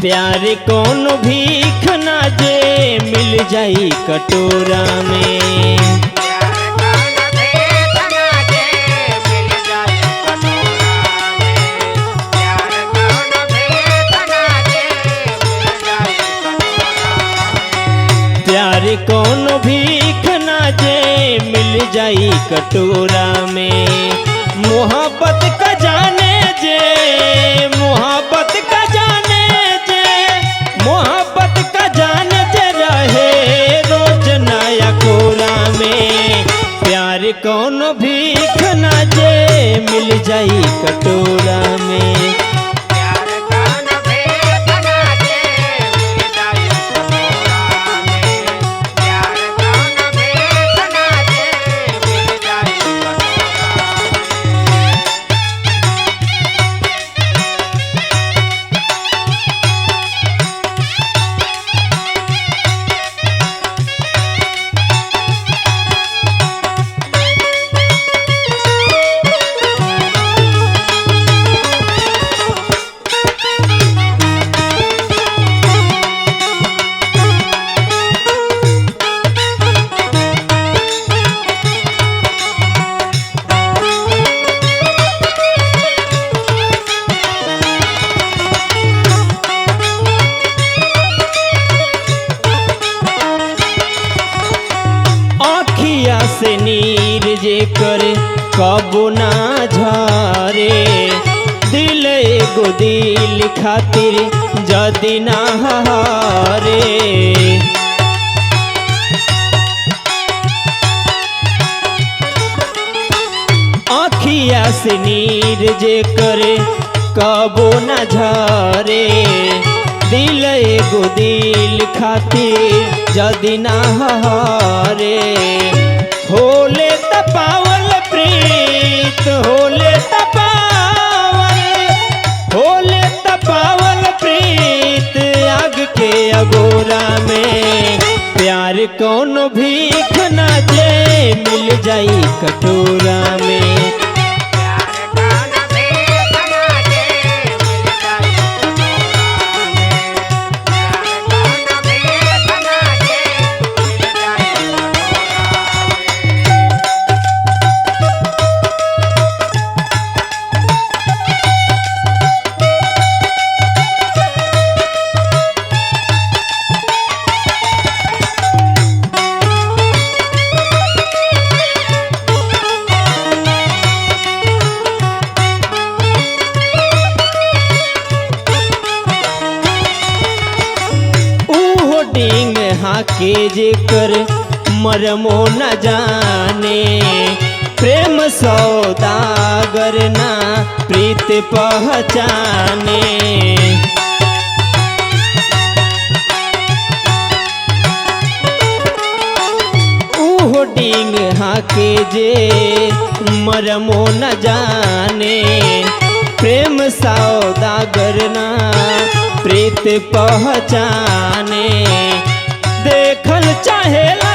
प्यार कौन भीख ना जे मिल जाई कटोरा में। प्यार कौन भीख ना जे मिल जाई कटोरा में। मोहब्बत का जाने जे, मोहब्बत का जाने जे, मोहब्बत का जाने जे रहे रोज नया कोरा में। प्यार कौन भीख ना जे मिल जाई कटोरा में। से नीर जे करे कबो ना झरे। दिल एगो दिल खातिर जदी ना हारे। आँखिया से नीर जे करे कबो ना झरे। दिल एगो दिल खातिर जदी ना हारे। होले तपावल प्रीत, होले तपावल, होले तपावल प्रीत आग के अगोरा में। प्यार कौन भीख ना जे मिल जाई कटोरा में। डिंग हाके जे कर मरमो न जाने। प्रेम सौदागर ना प्रीत पहचाने। ऊहो डिंग हाके जे मरमो न जाने। प्रेम सौदागर ना प्रीत पहचाने। देखल चाहेला